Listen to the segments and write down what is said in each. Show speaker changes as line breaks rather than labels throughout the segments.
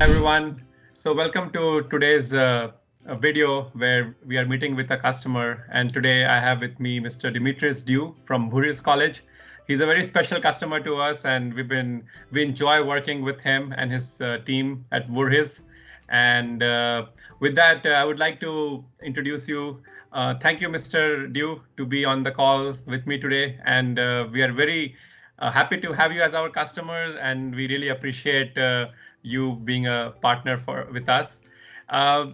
Everyone. So welcome to today's video where we are meeting with a customer. And today I have with me Mr. Dimitris Dew from Bhuris College. He's a very special customer to us, and we enjoy working with him and his team at Bhuris. And with that, I would like to introduce you. Thank you, Mr. Dew, to be on the call with me today. And we are very happy to have you as our customer, and we really appreciate you being a partner for with us. Uh,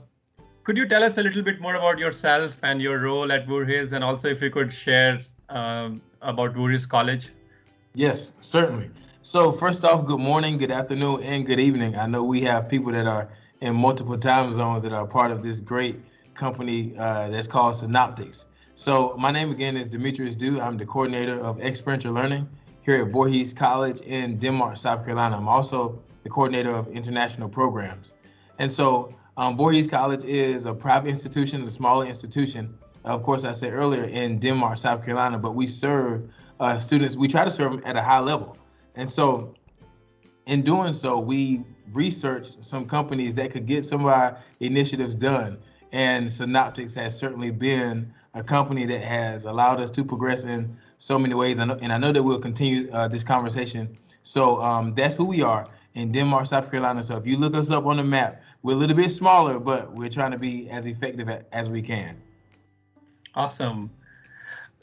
could you tell us a little bit more about yourself and your role at Voorhees, and also if you could share about Voorhees College?
Yes, certainly. So, first off, good morning, good afternoon, and good evening. I know we have people that are in multiple time zones that are part of this great company that's called Cynaptx. So, my name again is Demetrius Dew. I'm the coordinator of experiential learning here at Voorhees College in Denmark, South Carolina. I'm also the coordinator of international programs. And so, Voorhees College is a private institution, a smaller institution. Of course, I said earlier in Denmark, South Carolina, but we serve students. We try to serve them at a high level. And so, in doing so, we researched some companies that could get some of our initiatives done. And Cynaptx has certainly been a company that has allowed us to progress in so many ways. And I know that we'll continue this conversation. So that's who we are in Denmark, South Carolina. So if you look us up on the map, we're a little bit smaller, but we're trying to be as effective as we can.
Awesome.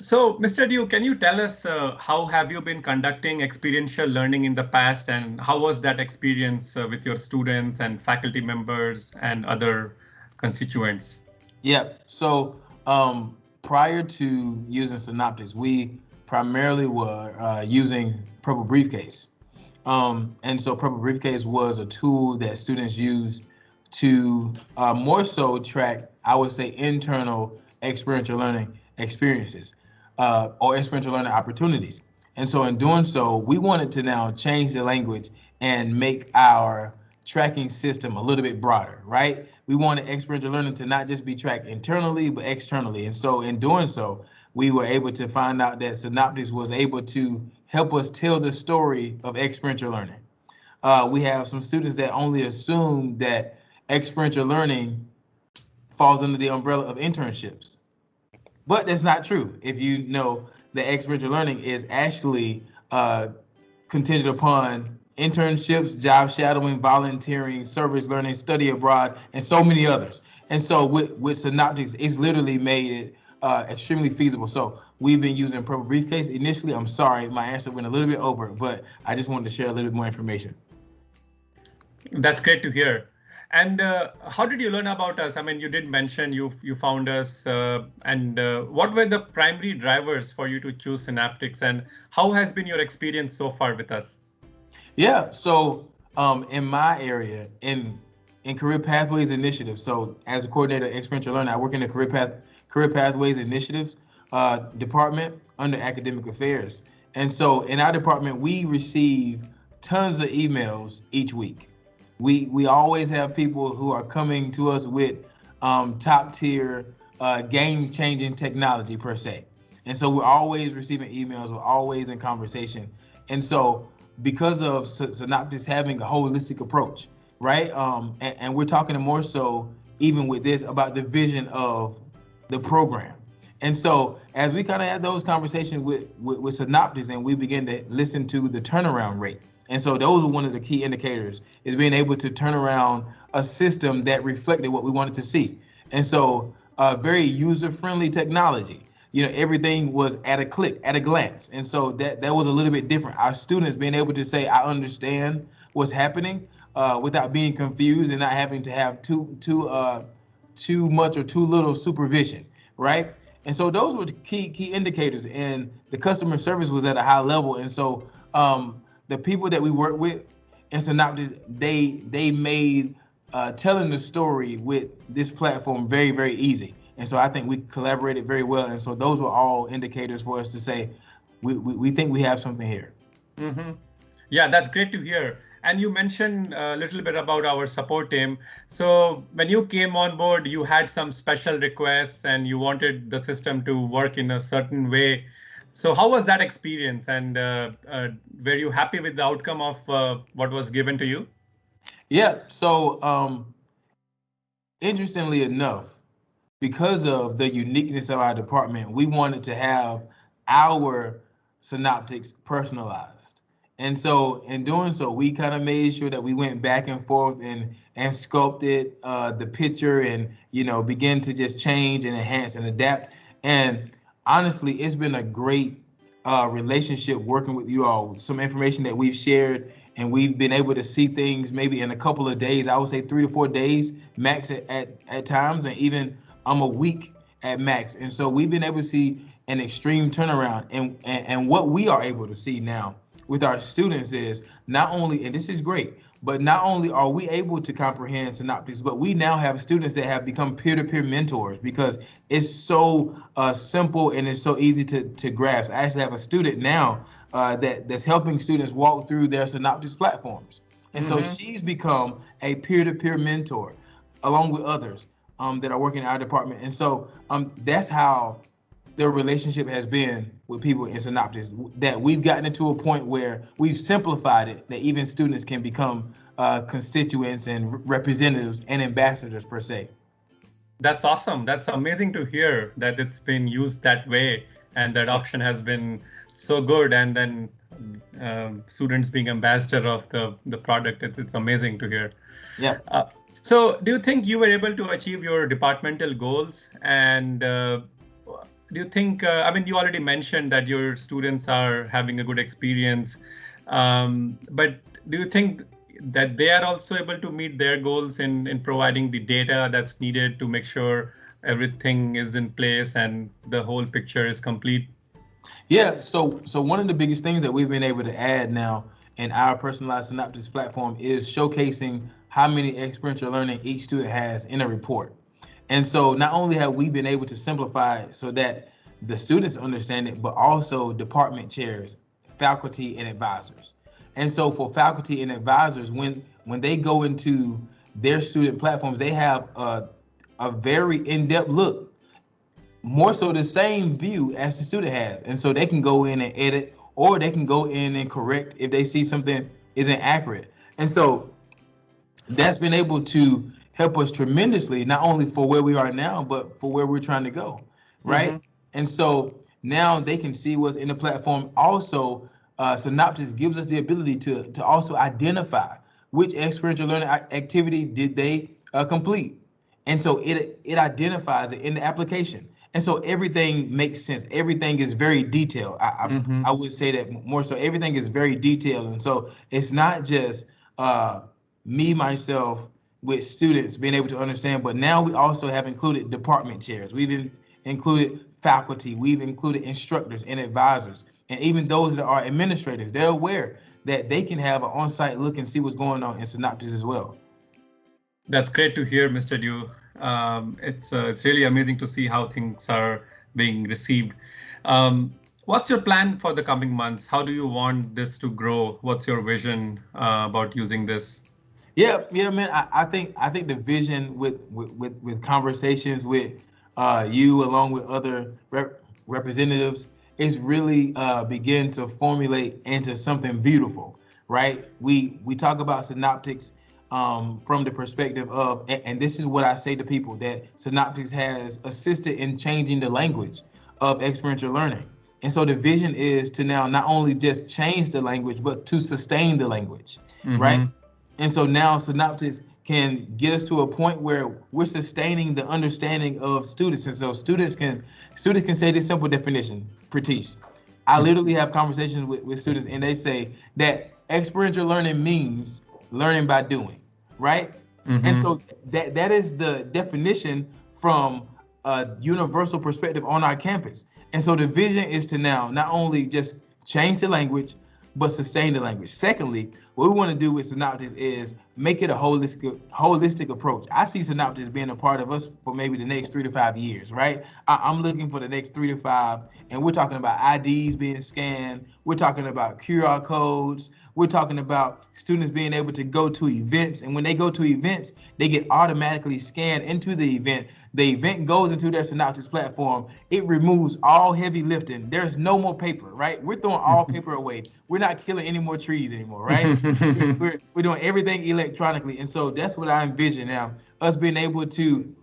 So, Mr. Dew, can you tell us how have you been conducting experiential learning in the past, and how was that experience with your students and faculty members and other constituents?
Yeah. So prior to using Synoptics, we primarily were using Purple Briefcase. And so Purple Briefcase was a tool that students used to more so track, I would say, internal experiential learning experiences or experiential learning opportunities. And so in doing so, we wanted to now change the language and make our tracking system a little bit broader, right? We wanted experiential learning to not just be tracked internally, but externally. And so in doing so, we were able to find out that Synoptics was able to help us tell the story of experiential learning. We have some students that only assume that experiential learning falls under the umbrella of internships. But that's not true. If you know that experiential learning is actually contingent upon internships, job shadowing, volunteering, service learning, study abroad, and so many others. And so with Synoptics, it's literally made it extremely feasible. So we've been using Purple Briefcase initially. I'm sorry, my answer went a little bit over, but I just wanted to share a little bit more information.
That's great to hear. And how did you learn about us? I mean, you did mention you found us, and what were the primary drivers for you to choose Synaptics, and how has been your experience so far with us?
Yeah. So in my area, in career pathways initiative. So as a coordinator of experiential learning, I work in the career pathways initiatives department under academic affairs. And so in our department, we receive tons of emails each week. We always have people who are coming to us with top tier game changing technology per se. And so we're always receiving emails, we're always in conversation. And so because of Synoptics having a holistic approach, right? And we're talking more so even with this about the vision of the program. And so as we kind of had those conversations with Synoptics and we begin to listen to the turnaround rate. And so those were one of the key indicators is being able to turn around a system that reflected what we wanted to see. And so very user-friendly technology. You know, everything was at a click, at a glance. And so that was a little bit different. Our students being able to say, I understand what's happening without being confused and not having to have too much or too little supervision, right? And so those were the key indicators, and the customer service was at a high level. And so the people that we work with in Synoptics, they made telling the story with this platform very easy. And so I think we collaborated very well. And so those were all indicators for us to say we think we have something here.
Hmm. Yeah, that's great to hear. And you mentioned a little bit about our support team. So when you came on board, you had some special requests and you wanted the system to work in a certain way. So how was that experience? And were you happy with the outcome of what was given to you?
Yeah. So, interestingly enough, because of the uniqueness of our department, we wanted to have our synoptics personalized. And so in doing so, we kind of made sure that we went back and forth and sculpted the picture and begin to just change and enhance and adapt. And honestly, it's been a great relationship working with you all. Some information that we've shared, and we've been able to see things maybe in a couple of days. I would say 3 to 4 days max at times, and even a week at max. And so we've been able to see an extreme turnaround. And what we are able to see now with our students is not only, and this is great, but not only are we able to comprehend synoptics, but we now have students that have become peer-to-peer mentors because it's so simple and it's so easy to grasp. I actually have a student now that's helping students walk through their synoptics platforms. And so
Mm-hmm.
she's become a peer-to-peer mentor along with others that are working in our department. And so that's how the relationship has been with people in synoptics, that we've gotten into a point where we've simplified it, that even students can become constituents and representatives and ambassadors per se.
That's awesome. That's amazing to hear that it's been used that way and the
Yeah.
adoption has been so good. And then students being ambassador of the product, it's amazing to hear.
Yeah.
Uh, so, do you think you were able to achieve your departmental goals? And do you think, I mean, you already mentioned that your students are having a good experience, but do you think that they are also able to meet their goals in providing the data that's needed to make sure everything is in place and the whole picture is complete?
Yeah, so one of the biggest things that we've been able to add now in our personalized synoptics platform is showcasing how many experiential learning each student has in a report. And so not only have we been able to simplify it so that the students understand it, but also department chairs, faculty, and advisors. And so for faculty and advisors, when they go into their student platforms, they have a very in-depth look, more so the same view as the student has. And so they can go in and edit, or they can go in and correct if they see something isn't accurate. And so that's been able to help us tremendously, not only for where we are now, but for where we're trying to go, right?
Mm-hmm.
And so now they can see what's in the platform. Also, Synoptics gives us the ability to also identify which experiential learning activity did they complete. And so it identifies it in the application. And so everything makes sense. Everything is very detailed.
Mm-hmm.
I would say that more so. Everything is very detailed, and so it's not just uh, me myself with students being able to understand, but now we also have included department chairs. Included faculty. We've included instructors and advisors, and even those that are administrators. They're aware that they can have an on-site look and see what's going on in Synoptics as well.
That's great to hear, Mr. Dew. It's really amazing to see how things are being received. What's your plan for the coming months? How do you want this to grow? What's your vision about using this?
Yeah, man. I think the vision with conversations with you along with other representatives is really begin to formulate into something beautiful, right? We talk about synoptics from the perspective of, and this is what I say to people, that synoptics has assisted in changing the language of experiential learning. And so the vision is to now not only just change the language, but to sustain the language, right?
Mm-hmm.
And so now Synoptics can get us to a point where we're sustaining the understanding of students. And so students can say this simple definition, Pratish. I literally have conversations with students, and they say that experiential learning means learning by doing, right? And
Mm-hmm.
so that is the definition from a universal perspective on our campus. And so the vision is to now not only just change the language, but sustain the language. Secondly, what we want to do with Synoptics is make it a holistic approach. I see Synoptics being a part of us for maybe the next 3 to 5 years, right? I'm looking for the next 3 to 5, and we're talking about IDs being scanned. We're talking about QR codes. We're talking about students being able to go to events, and when they go to events, they get automatically scanned into the event. the event goes into their Cynaptx platform, it removes all heavy lifting. There's no more paper, right? We're throwing all paper away. We're not killing any more trees anymore, right? We're doing everything electronically. And so that's what I envision now, us being able to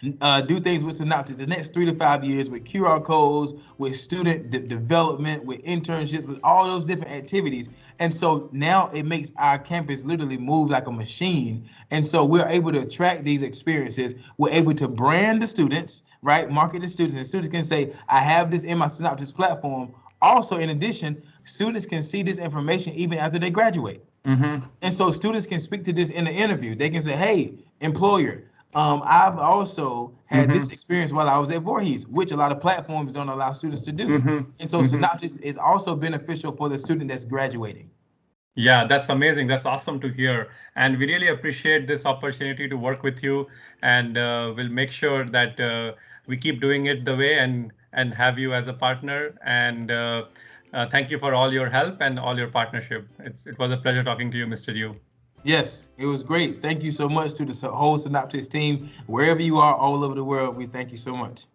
do things with Cynaptx the next 3 to 5 years with QR codes, with student development, with internships, with all those different activities. And so now it makes our campus literally move like a machine. And so we're able to attract these experiences. We're able to brand the students, right? Market the students, and students can say, I have this in my Cynaptx platform. Also, in addition, students can see this information even after they graduate. And so students can speak to this in the interview. They can say, hey, employer, I've also had this experience while I was at Voorhees, which a lot of platforms don't allow students to do. And so Cynaptx is also beneficial for the student that's graduating.
Yeah, that's amazing. That's awesome to hear. And we really appreciate this opportunity to work with you. And we'll make sure that we keep doing it the way and have you as a partner. And thank you for all your help and all your partnership. It was a pleasure talking to you, Mr. Yu.
Yes, it was great. Thank you so much to the whole Cynaptx team. Wherever you are all over the world, we thank you so much.